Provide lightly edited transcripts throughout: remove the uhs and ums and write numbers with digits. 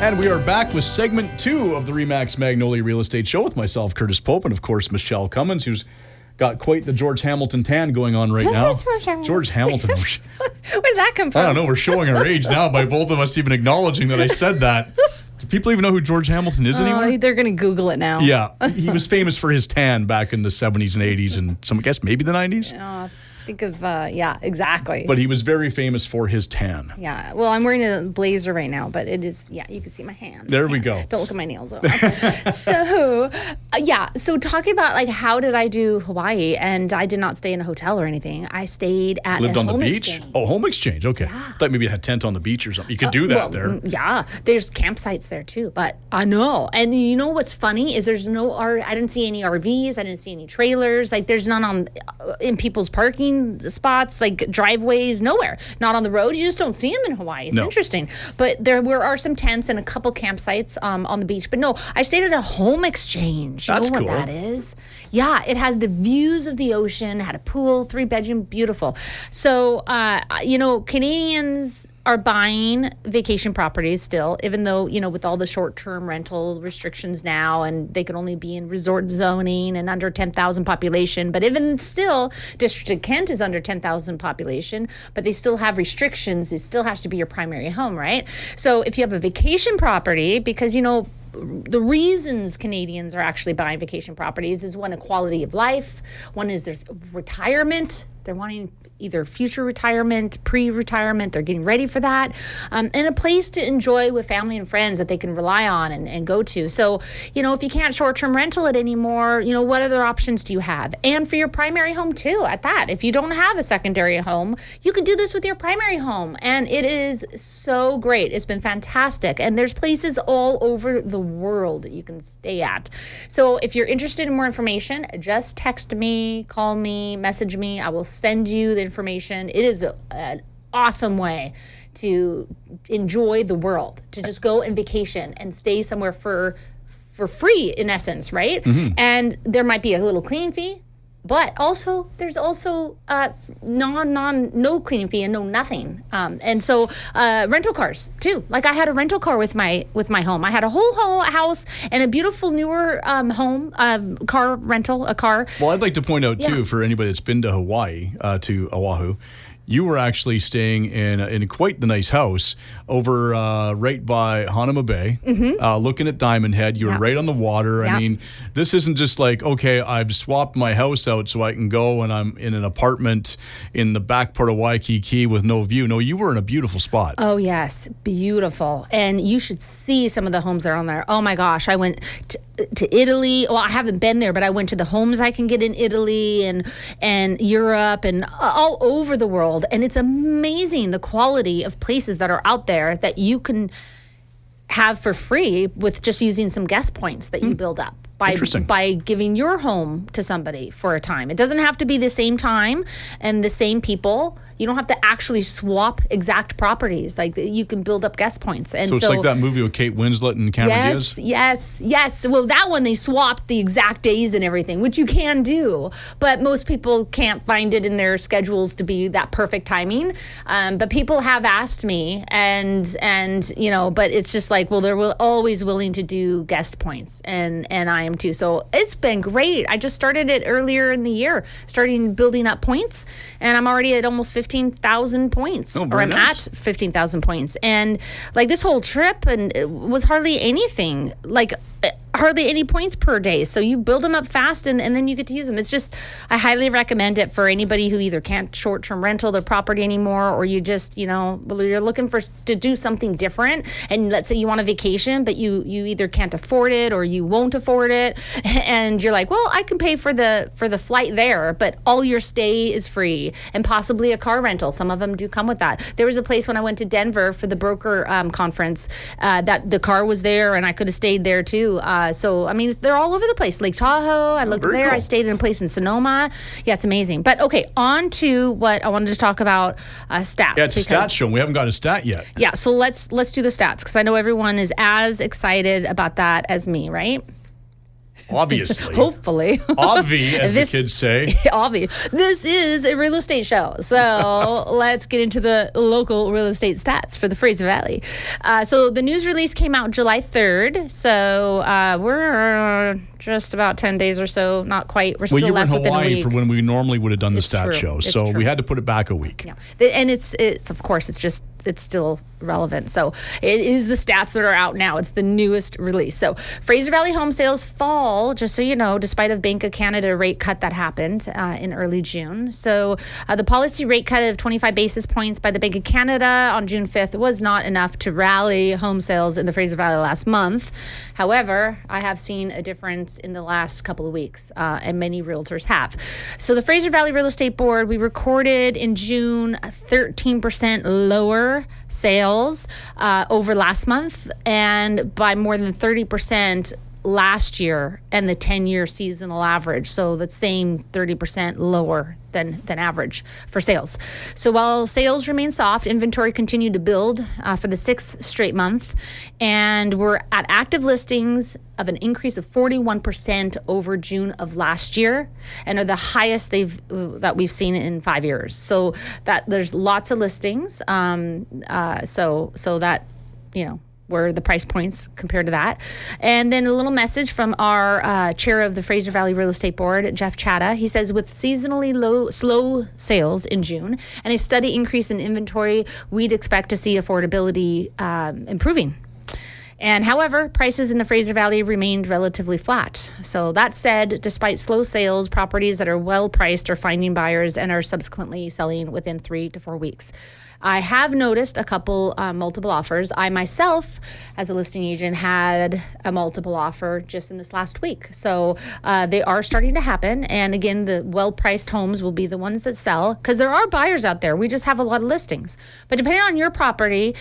And we are back with segment 2 of the Remax Magnolia Real Estate Show with myself, Curtis Pope, and of course, Michele Cummins, who's got quite the George Hamilton tan going on right now. George Hamilton. Where did that come from? I don't know. We're showing our age now by both of us even acknowledging that I said that. Do people even know who George Hamilton is anymore? They're going to Google it now. Yeah. He was famous for his tan back in the 70s and 80s and I guess maybe the 90s. Think of, yeah, exactly. But he was very famous for his tan. Yeah. Well, I'm wearing a blazer right now, but it is, yeah, you can see my hands. There we go. Don't look at my nails, though. Okay. So talking about, like, how did I do Hawaii? And I did not stay in a hotel or anything. I stayed at Lived a on the home beach? exchange. Oh, home exchange. Okay. Yeah. Thought maybe you had a tent on the beach or something. You could do that there. Yeah. There's campsites there, too. But I know. And you know what's funny is there's no, I didn't see any RVs. I didn't see any trailers. Like, there's none in people's parking spots. Like driveways, nowhere. Not on the road. You just don't see them in Hawaii. It's interesting. But there are some tents and a couple campsites on the beach. But no, I stayed at a home exchange. You That's know what cool. that is? Yeah, it has the views of the ocean, had a pool, 3-bedroom, beautiful. So, Canadians are buying vacation properties still, even though, with all the short-term rental restrictions now, and they can only be in resort zoning and under 10,000 population. But even still, District of Kent is under 10,000 population, but they still have restrictions. It still has to be your primary home, right? So if you have a vacation property, because, the reasons Canadians are actually buying vacation properties is one, a quality of life. One is their retirement. They're wanting either future retirement, pre-retirement. They're getting ready for that. And a place to enjoy with family and friends that they can rely on and go to. So, if you can't short-term rental it anymore, what other options do you have? And for your primary home too, at that. If you don't have a secondary home, you can do this with your primary home. And it is so great. It's been fantastic. And there's places all over the world that you can stay at. So if you're interested in more information, just text me, call me, message me. I will send you the information. It is an awesome way to enjoy the world, to just go and vacation and stay somewhere for free, in essence, right? Mm-hmm. And there might be a little cleaning fee, but there's also no cleaning fee and no nothing. And so rental cars too. Like I had a rental car with my home. I had a whole house and a beautiful newer home, car rental, a car. Well, I'd like to point out too, for anybody that's been to Hawaii, to Oahu, you were actually staying in quite the nice house over right by Hanama Bay, looking at Diamond Head. You were right on the water. I mean, this isn't just like, okay, I've swapped my house out so I can go and I'm in an apartment in the back part of Waikiki with no view. No, you were in a beautiful spot. Oh, yes. Beautiful. And you should see some of the homes that are on there. Oh, my gosh. I went to Italy. Well, I haven't been there, but I went to the homes I can get in Italy and Europe and all over the world. And it's amazing the quality of places that are out there that you can have for free with just using some guest points that you build up by giving your home to somebody for a time. It doesn't have to be the same time and the same people. You don't have to actually swap exact properties. Like you can build up guest points. And so it's like that movie with Kate Winslet and Cameron Diaz? Yes. Well, that one, they swapped the exact days and everything, which you can do. But most people can't find it in their schedules to be that perfect timing. But people have asked me, and but it's just like, well, they're always willing to do guest points. And I am too. So it's been great. I just started it earlier in the year, starting building up points. And I'm already at almost 15,000 points, or I'm at 15,000 points. And like this whole trip and it was hardly anything, like hardly any points per day. So you build them up fast and then you get to use them. It's just, I highly recommend it for anybody who either can't short-term rental their property anymore, or you just, you're looking to do something different. And let's say you want a vacation, but you either can't afford it or you won't afford it. And you're like, well, I can pay for the flight there, but all your stay is free and possibly a car rental. Some of them do come with that. There was a place when I went to Denver for the broker conference that the car was there and I could have stayed there too. So, I mean, they're all over the place. Lake Tahoe, I looked there. Cool. I stayed in a place in Sonoma. Yeah, it's amazing. But okay, on to what I wanted to talk about, stats. Yeah, it's a stats show. We haven't got a stat yet. Yeah, so let's do the stats because I know everyone is as excited about that as me, right? Obviously. Hopefully. Obvi, as the kids say. Obvi. This is a real estate show. So let's get into the local real estate stats for the Fraser Valley. So the news release came out July 3rd. So we're just about 10 days or so, not quite. We're still less within a week. You were in Hawaii for when we normally would have done the stat true. show. It's So true. we had to put it back a week. Yeah. And it's of course, it's still relevant. So it is the stats that are out now. It's the newest release. So Fraser Valley home sales fall, just so you know, despite a Bank of Canada rate cut that happened in early June. So the policy rate cut of 25 basis points by the Bank of Canada on June 5th was not enough to rally home sales in the Fraser Valley last month. However, I have seen a difference in the last couple of weeks, and many realtors have. So the Fraser Valley Real Estate Board, we recorded in June 13% lower sales over last month, and by more than 30% last year and the 10-year seasonal average. So the same 30% lower than average for sales. So while sales remain soft, inventory continued to build for the sixth straight month, and we're at active listings of an increase of 41% over June of last year, and are the highest that we've seen in 5 years. So that there's lots of listings. So that, you know, were the price points compared to that. And then a little message from our chair of the Fraser Valley Real Estate Board, Jeff Chatta. He says, with seasonally slow sales in June and a steady increase in inventory, we'd expect to see affordability improving. And however, prices in the Fraser Valley remained relatively flat. So that said, despite slow sales, properties that are well priced are finding buyers and are subsequently selling within 3 to 4 weeks. I have noticed a couple multiple offers. I myself, as a listing agent, had a multiple offer just in this last week. So they are starting to happen. And again, the well-priced homes will be the ones that sell, because there are buyers out there. We just have a lot of listings. But depending on your property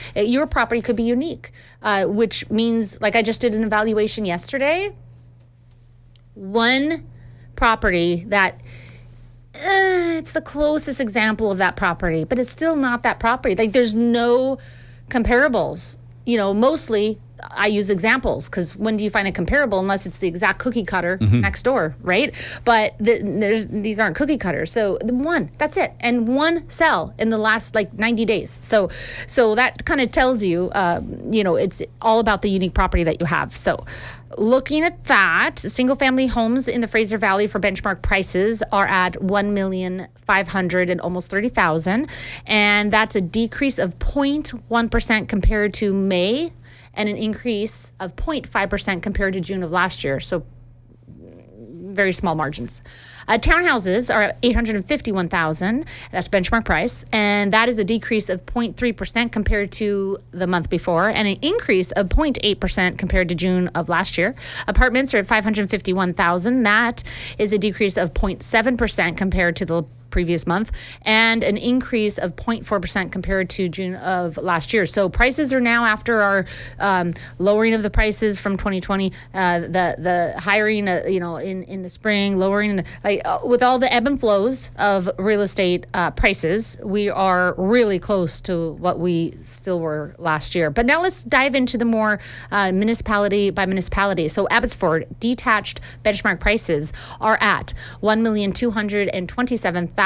could be unique, which means, like I just did an evaluation yesterday, one property that it's the closest example of that property, but it's still not that property. Like, there's no comparables. You know, mostly I use examples, because when do you find a comparable unless it's the exact cookie cutter next door, right? But these aren't cookie cutters. So one, that's it. And one sell in the last 90 days. So that kind of tells you, it's all about the unique property that you have. So looking at that, single family homes in the Fraser Valley for benchmark prices are at $1,500,000 and almost $30,000. And that's a decrease of 0.1% compared to May, and an increase of 0.5% compared to June of last year. So very small margins. Townhouses are at $851,000. That's benchmark price. And that is a decrease of 0.3% compared to the month before, and an increase of 0.8% compared to June of last year. Apartments are at $551,000. That is a decrease of 0.7% compared to the previous month, and an increase of 0.4% compared to June of last year. So prices are now, after our lowering of the prices from 2020, the hiring, in the spring, lowering, with all the ebb and flows of real estate prices, we are really close to what we still were last year. But now let's dive into the more municipality by municipality. So Abbotsford detached benchmark prices are at $1,227,400.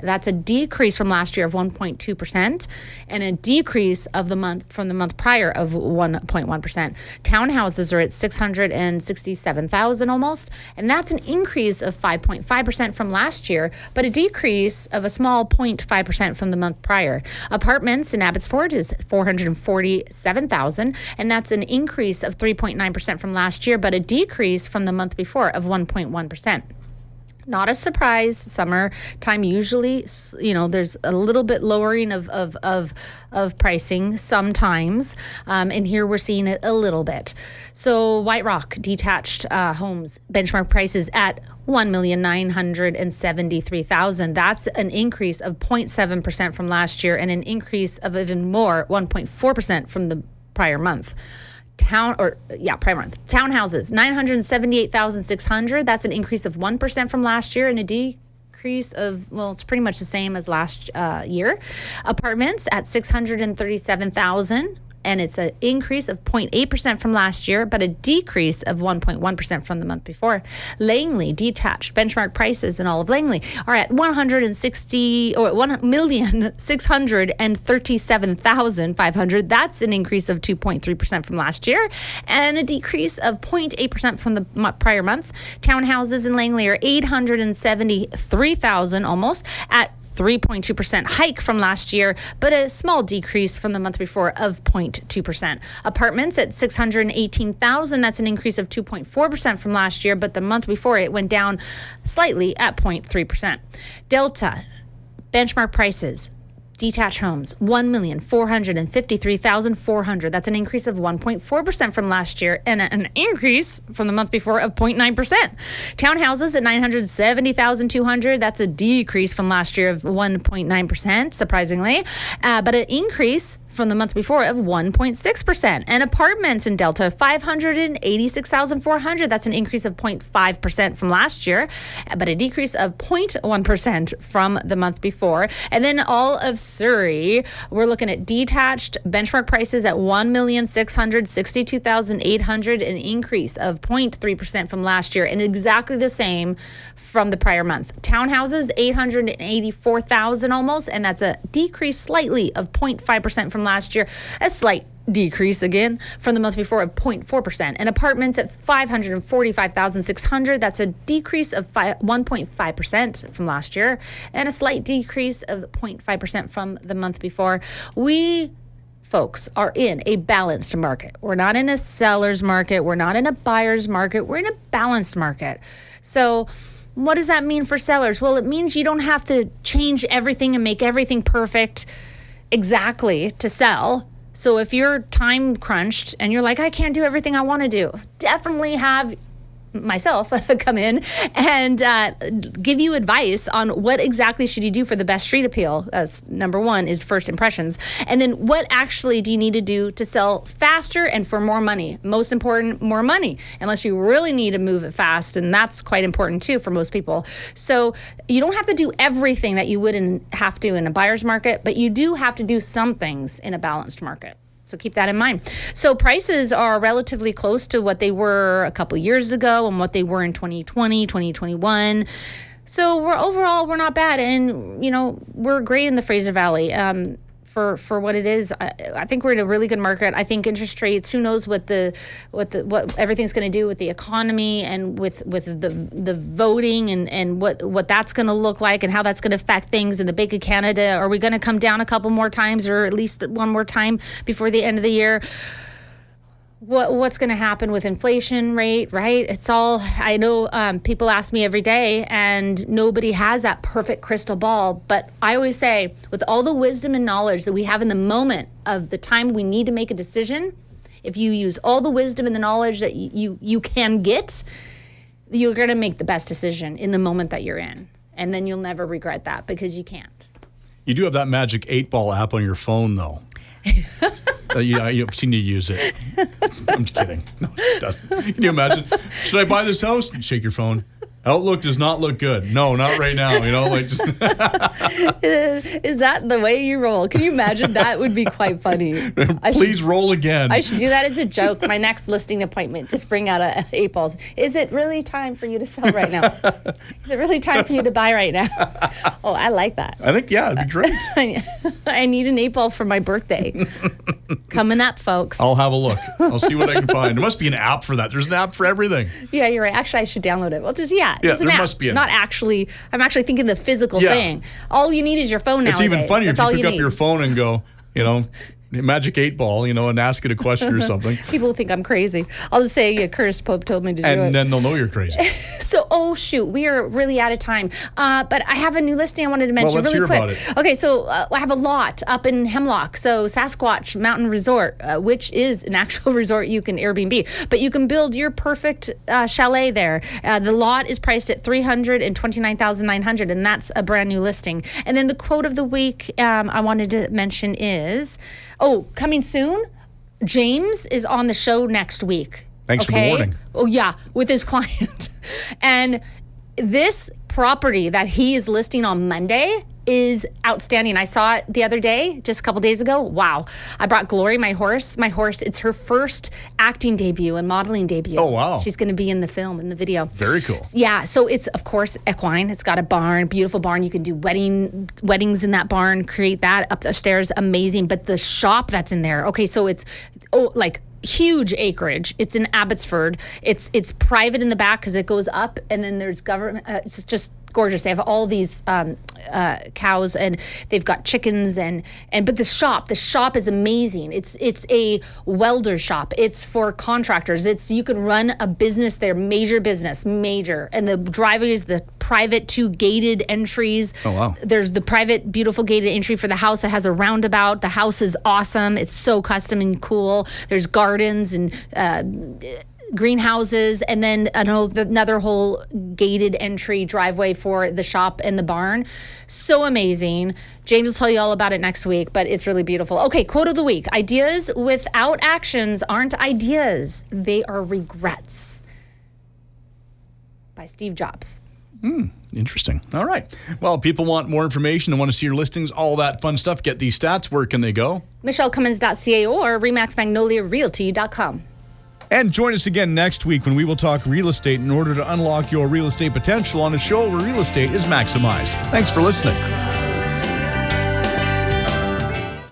That's a decrease from last year of 1.2%, and a decrease of from the month prior of 1.1%. Townhouses are at $667,000 almost, and that's an increase of 5.5% from last year, but a decrease of a small 0.5% from the month prior. Apartments in Abbotsford is $447,000, and that's an increase of 3.9% from last year, but a decrease from the month before of 1.1%. Not a surprise. Summertime usually, there's a little bit lowering of pricing sometimes, and here we're seeing it a little bit. So White Rock detached homes benchmark prices at $1,973,000. That's an increase of 0.7% from last year, and an increase of even more, 1.4% from the prior month. Prior month. Townhouses, $978,600. That's an increase of 1% from last year, and a decrease of, it's pretty much the same as last year. Apartments at $637,000. and it's an increase of 0.8% from last year, but a decrease of 1.1% from the month before. Langley detached benchmark prices in all of Langley are at $1,637,500. That's an increase of 2.3% from last year, and a decrease of 0.8% from the prior month. Townhouses in Langley are $873,000 almost, at 3.2% hike from last year, but a small decrease from the month before of 0.2%. Apartments at $618,000, that's an increase of 2.4% from last year, but the month before it went down slightly at 0.3%. Delta benchmark prices. Detached homes, $1,453,400. That's an increase of 1.4% from last year, and an increase from the month before of 0.9%. Townhouses at $970,200. That's a decrease from last year of 1.9%, surprisingly, but an increase from the month before of 1.6%. And apartments in Delta, $586,400. That's an increase of 0.5% from last year, but a decrease of 0.1% from the month before. And then all of Surrey, we're looking at detached benchmark prices at $1,662,800, an increase of 0.3% from last year, and exactly the same from the prior month. Townhouses, $884,000 almost, and that's a decrease slightly of 0.5% from last year, a slight decrease again from the month before of 0.4%. And apartments at $545,600, that's a decrease of 1.5% from last year, and a slight decrease of 0.5% from the month before. We folks are in a balanced market. We're not in a seller's market. We're not in a buyer's market. We're in a balanced market. So what does that mean for sellers? Well, it means you don't have to change everything and make everything perfect exactly to sell. So if you're time crunched and you're like, I can't do everything I want to do, definitely have myself come in and give you advice on what exactly should you do for the best street appeal. That's number one, is first impressions. And then what actually do you need to do to sell faster and for more money? Most important, more money, unless you really need to move it fast. And that's quite important too for most people. So you don't have to do everything that you wouldn't have to in a buyer's market, but you do have to do some things in a balanced market. So keep that in mind. So prices are relatively close to what they were a couple years ago and what they were in 2020, 2021. So we're not bad. And, we're great in the Fraser Valley. For what it is, I think we're in a really good market. I think interest rates, who knows what everything's going to do with the economy and with the voting and what that's going to look like and how that's going to affect things in the Bank of Canada. Are we going to come down a couple more times, or at least one more time before the end of the year? What's going to happen with inflation rate, right? It's all, I know people ask me every day, and nobody has that perfect crystal ball. But I always say, with all the wisdom and knowledge that we have in the moment of the time we need to make a decision, if you use all the wisdom and the knowledge that you can get, you're going to make the best decision in the moment that you're in. And then you'll never regret that, because you can't. You do have that Magic 8-Ball app on your phone, though. You've seen you use it. I'm just kidding. No, it doesn't. Can you imagine? Should I buy this house? Shake your phone. Outlook does not look good. No, not right now. Just Is that the way you roll? Can you imagine? That would be quite funny. Please roll again. I should do that as a joke. My next listing appointment, just bring out 8 balls. Is it really time for you to sell right now? Is it really time for you to buy right now? Oh, I like that. I think, yeah, it'd be great. I need an 8 ball for my birthday. Coming up, folks. I'll have a look. I'll see what I can find. There must be an app for that. There's an app for everything. Yeah, you're right. Actually, I should download it. Well, there must be an app. I'm actually thinking the physical thing. All you need is your phone nowadays. It's even funnier if you pick up need. your phone and go, Magic 8-Ball, and ask it a question or something. People think I'm crazy. I'll just say, Curtis Pope told me to do it. And then they'll know you're crazy. So, shoot, we are really out of time. But I have a new listing I wanted to mention let's really hear quick. About it. Okay, so I have a lot up in Hemlock. So Sasquatch Mountain Resort, which is an actual resort you can Airbnb. But you can build your perfect chalet there. The lot is priced at $329,900, and that's a brand new listing. And then the quote of the week I wanted to mention is, coming soon, James is on the show next week. Thanks for the warning. Oh, yeah, with his client. And this property that he is listing on Monday is outstanding. I saw it the other day, just a couple days ago. Wow. I brought Glory, my horse. It's her first acting debut and modeling debut. Oh, wow. She's going to be in the film, in the video. Very cool. Yeah, so it's, of course, equine. It's got a barn, beautiful barn. You can do weddings in that barn, create that up the stairs, amazing. But the shop that's in there, okay, so it's like huge acreage. It's in Abbotsford. It's private in the back because it goes up, and then there's government. It's just gorgeous. They have all these cows, and they've got chickens, but the shop is amazing. It's a welder shop. It's for contractors. You can run a business there, major business, and the driveway is the private 2 gated entries. Oh, wow. There's the private, beautiful gated entry for the house that has a roundabout. The house is awesome. It's so custom and cool. There's gardens and greenhouses, and then another whole gated entry driveway for the shop and the barn. So amazing. James will tell you all about it next week, but it's really beautiful. Okay, quote of the week. Ideas without actions aren't ideas. They are regrets. By Steve Jobs. Interesting. All right. Well, people want more information and want to see your listings, all that fun stuff. Get these stats. Where can they go? MichelleCummins.ca or RemaxMagnoliaRealty.com. And join us again next week when we will talk real estate in order to unlock your real estate potential on a show where real estate is maximized. Thanks for listening.